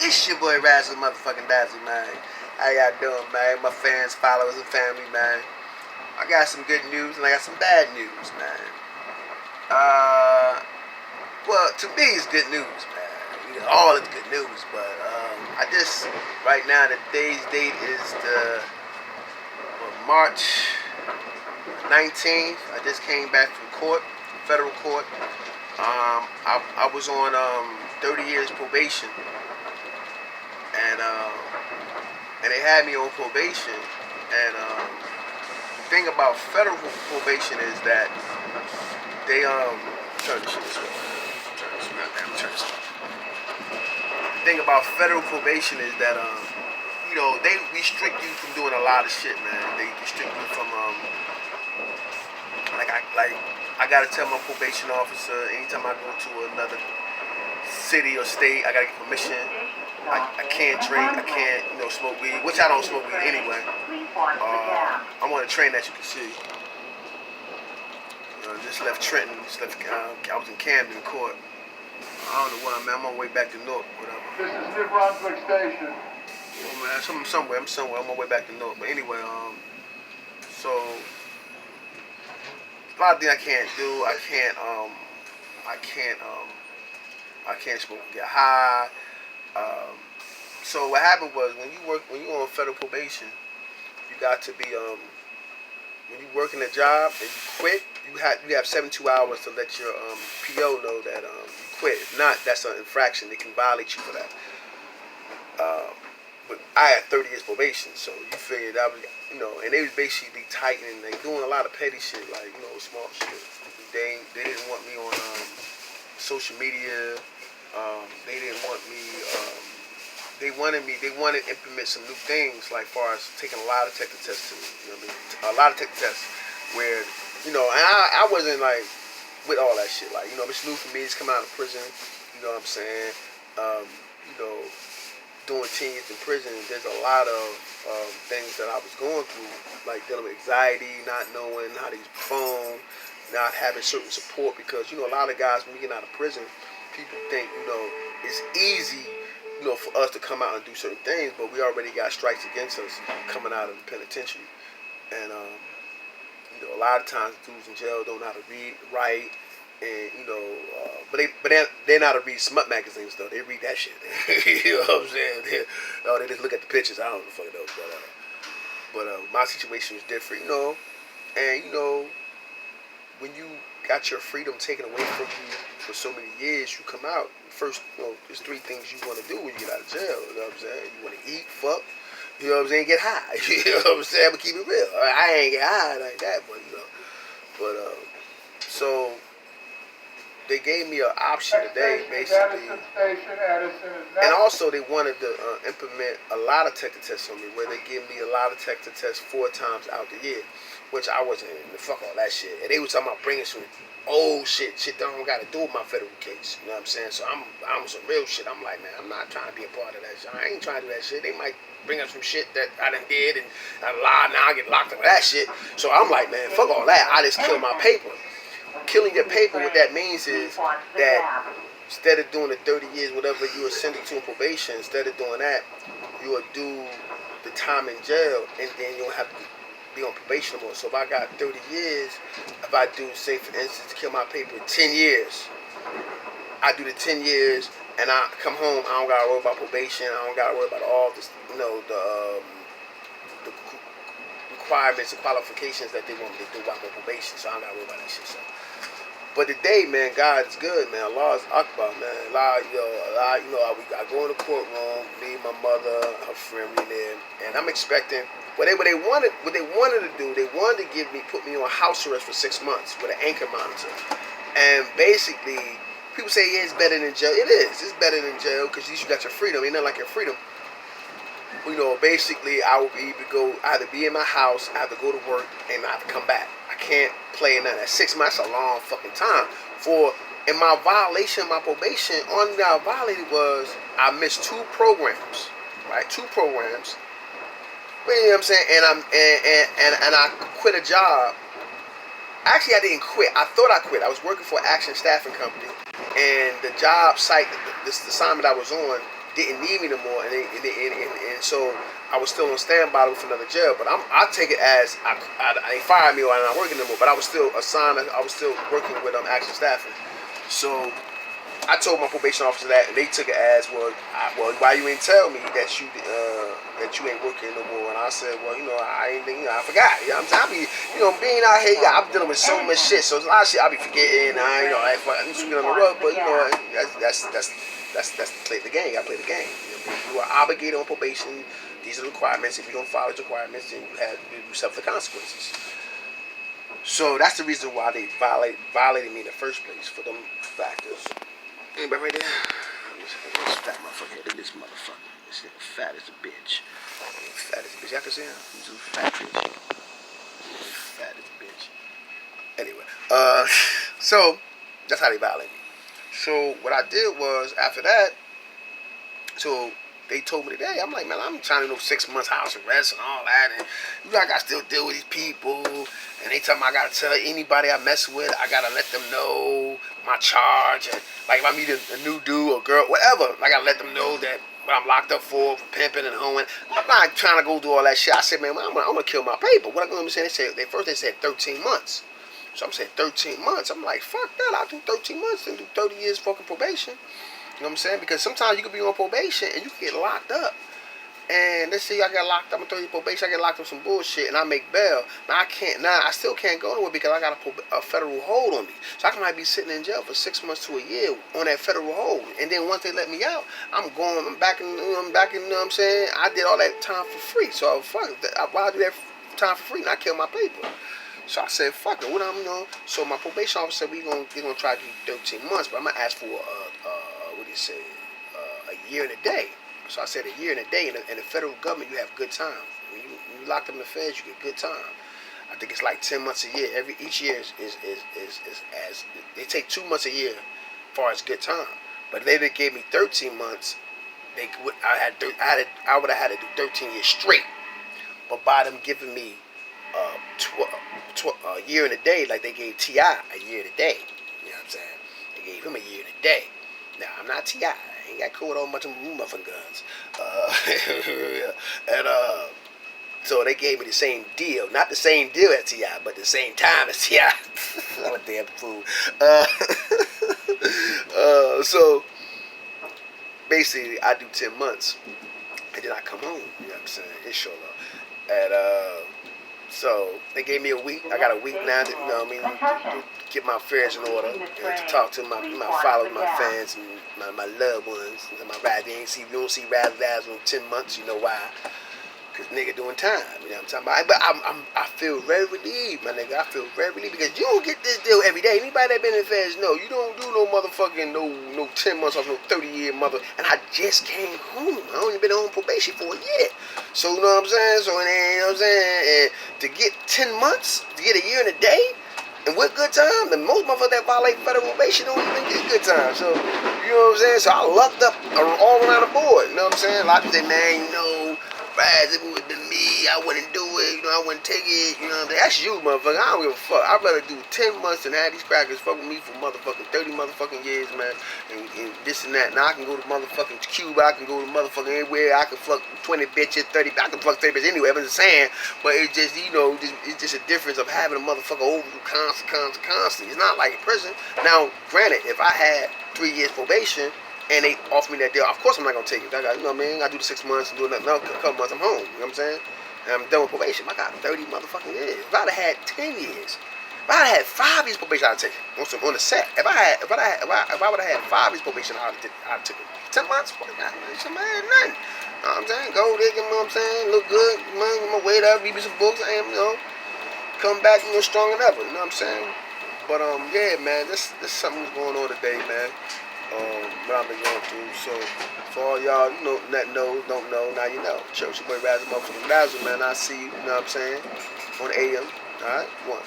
It's your boy Razzle motherfucking Dazzle, man. How y'all doing, man? My fans, followers, and family, man. I got some good news and I got some bad news, man. Well, to me, it's good news, man. You know, all is good news, but I just, right now, today's date is the March 19th. I just came back from court, federal court. I was on 30 years probation, and they had me on probation. And the thing about federal probation is that they turn this shit this way. Turn this. The thing about federal probation is that you know, they restrict you from doing a lot of shit, man. They restrict you from I gotta tell my probation officer anytime I go to another city or state, I gotta get permission. I can't drink, I can't, smoke weed, which I don't smoke weed anyway. I'm on a train that you can see. Just left Trenton, I was in Camden Court. I don't know where I'm at, I'm on my way back to Newark, whatever. This is New Brunswick Station. Oh man, I'm somewhere on my way back to Newark. But anyway, so a lot of things I can't do. I can't smoke, get high. So what happened was when you're on federal probation, you got to be when you work in a job and you quit, you have 72 hours to let your PO know that you quit. If not, that's an infraction. They can violate you for that. But I had 30 years probation, so you figured I was, and they was basically tightening. They doing a lot of petty shit, like small shit. They didn't want me on social media. They didn't want me. They wanted to implement some new things, like far as taking a lie detector tests to me. You know what I mean? A lie detector test where, and I wasn't like with all that shit. Like, it's new for me. Just come out of prison. You know what I'm saying? Doing 10 years in prison, there's a lot of things that I was going through, like dealing with anxiety, not knowing how to use the phone, not having certain support, because a lot of guys, when we get out of prison, people think it's easy for us to come out and do certain things, but we already got strikes against us coming out of the penitentiary. And a lot of times dudes in jail don't know how to read, write, and but they know how to read smut magazines though. They read that shit. You know what I'm saying? They just look at the pictures. I don't know the fuck those, but my situation was different, and when you got your freedom taken away from you for so many years, you come out. First, there's three things you want to do when you get out of jail. You know what I'm saying? You want to eat, fuck. You know what I'm saying? Get high. You know what I'm saying? I'm gonna keep it real. I ain't get high like that, but so they gave me an option today, basically. And also they wanted to implement a lie detector test on me, where they give me a lie detector test 4 times out the year, which I wasn't in. Fuck all that shit. And they was talking about bringing some old shit that don't got to do with my federal case. You know what I'm saying? So I'm some real shit. I'm like, man, I'm not trying to be a part of that shit. I ain't trying to do that shit. They might bring up some shit that I done did and I lie, now I get locked up with that shit. So I'm like, man, fuck all that. I just kill my paper. Killing your paper, what that means is that instead of doing the 30 years, whatever you were sentenced to in probation, instead of doing that, you will do the time in jail, and then you don't have to be on probation no more. So if I got 30 years, if I do, say for instance, to kill my paper, 10 years, I do the 10 years, and I come home, I don't gotta worry about probation, I don't gotta worry about all this, the requirements and qualifications that they want me to do while I'm on probation. So I don't gotta worry about that shit. So. But today, man, God is good, man. Allah is Akbar, man. I go in the courtroom, me, my mother, her friend, we there, and I'm expecting what they wanted to do. They wanted to put me on house arrest for 6 months with an anchor monitor, and basically, people say yeah, it's better than jail. It is. It's better than jail because at least you got your freedom. Ain't nothing like your freedom. Basically, I would either be in my house, I have to go to work, and I have to come back. I can't play in that. 6 months, that's a long fucking time. In my violation of my probation, only thing I violated was I missed 2 programs, right? 2 programs. You know what I'm saying? And I quit a job. Actually, I didn't quit. I thought I quit. I was working for an Action Staffing Company, and the job site, this assignment I was on, didn't need me no more, and so I was still on standby with another jail. But I take it as I ain't fired me or I'm not working no more, but I was still assigned. I was still working with action staffing. So I told my probation officer that, and they took it as, well, why you ain't tell me that you ain't working no more? And I said, well, I ain't, I forgot. You know what I'm saying? Being out here, I'm dealing with so much shit, so there's a lot of shit I be forgetting. I'm sweeping on the rug, but that's the game. I play the game. You are obligated on probation. These are the requirements. If you don't follow the requirements, then you suffer the consequences. So that's the reason why they violated me in the first place, for them factors. Anybody right there? This fat motherfucker. Look at this motherfucker. This nigga fat as a bitch. Fat as a bitch. Y'all can see him? He's a fat bitch. Fat as a bitch. Anyway, so that's how they violated me. So what I did was, after that, so they told me today, I'm like, man, I'm trying to do 6 months house arrest and all that, and I got to still deal with these people, and they tell me I got to tell anybody I mess with, I got to let them know my charge, and like if I meet a new dude or girl, whatever, I got to let them know that what I'm locked up for pimping and hoeing. I'm not trying to go do all that shit. I said, man, I'm gonna kill my paper. What I'm gonna say? They said 13 months. So I'm saying 13 months. I'm like, fuck that. I'll do 13 months and do 30 years fucking probation. You know what I'm saying? Because sometimes you could be on probation and you can get locked up. And let's say I got locked up on 30 probation, I get locked up some bullshit, and I make bail. Now I still can't go nowhere because I got a federal hold on me. So I might be sitting in jail for 6 months to a year on that federal hold. And then once they let me out, I'm back in, you know what I'm saying? I did all that time for free. So fuck, why do that time for free and I kill my paper? So I said, fuck it, what I'm doing? So my probation officer said, they're gonna try to do 13 months, but I'm gonna ask for a year and a day. So I said a year and a day. In the federal government, you have good time. When you locked up in the feds, you get good time. I think it's like 10 months a year. Each year is as they take 2 months a year, as far as good time. But if they gave me 13 months, I would have had to do 13 years straight. But by them giving me a year and a day, like they gave T.I. a year and a day. You know what I'm saying? They gave him a year and a day. Now I'm not T.I. Ain't got cool with all much of muffin guns. So they gave me the same deal. Not the same deal as T.I., but the same time as T.I. I'm a damn fool. So basically, I do 10 months. And then I come home. You know what I'm saying? Inshallah. And so they gave me a week. I got a week now to, to get my affairs in order, and to talk to my followers, my fans, and my loved ones, and my ride. You don't see rad dads on 10 months. You know why? Cause nigga doing time. You know what I'm talking about? But I feel very relieved, my nigga. I feel very relieved because you don't get this deal every day. Anybody that been in feds know you don't do no motherfucking no 10 months off no 30-year mother. And I just came home. I only been on probation for a year. So you know what I'm saying? So then, you know what I'm saying? And to get 10 months, to get a year and a day, and with good time, the most motherfuckers that violate federal probation don't even get good time. So you know what I'm saying? So I lucked up all around the board. You know what I'm saying? A lot of people say, man, Raz, if it would have been me, I wouldn't do it, I wouldn't take it, you know what I'm saying? That's you, motherfucker. I don't give a fuck. I'd rather do 10 months than have these crackers fuck with me for motherfucking 30 motherfucking years, man, and this and that. Now I can go to motherfucking Cuba, I can go to motherfucking anywhere, I can fuck 20 bitches, 30, I can fuck 30 bitches anywhere, I'm just saying, but it's just, it's just a difference of having a motherfucker over you constantly. It's not like in prison. Now, granted, if I had 3 years probation, and they offer me that deal, of course I'm not going to take it. I got, you know what I mean? I do the 6 months and do another couple months, I'm home. You know what I'm saying? And I'm done with probation. I got 30 motherfucking years. If I'd have had 10 years, if I'd have had 5 years probation, I'd take it. On the set. If I would have had 5 years probation, I'd have took it. 10 months? Fuck that. Man, nothing. You know what I'm saying? Go there, you know what I'm saying? Look good. Man, my weight up, read me some books. I am, come back, stronger than ever. You know what I'm saying? But, yeah, man, this something's going on today, man. What I've been going through. So for all y'all, that know, don't know, now you know. Church, your boy Razzle, motherfucking Razzle, man. I see you, you know what I'm saying? On AM. Alright? 1.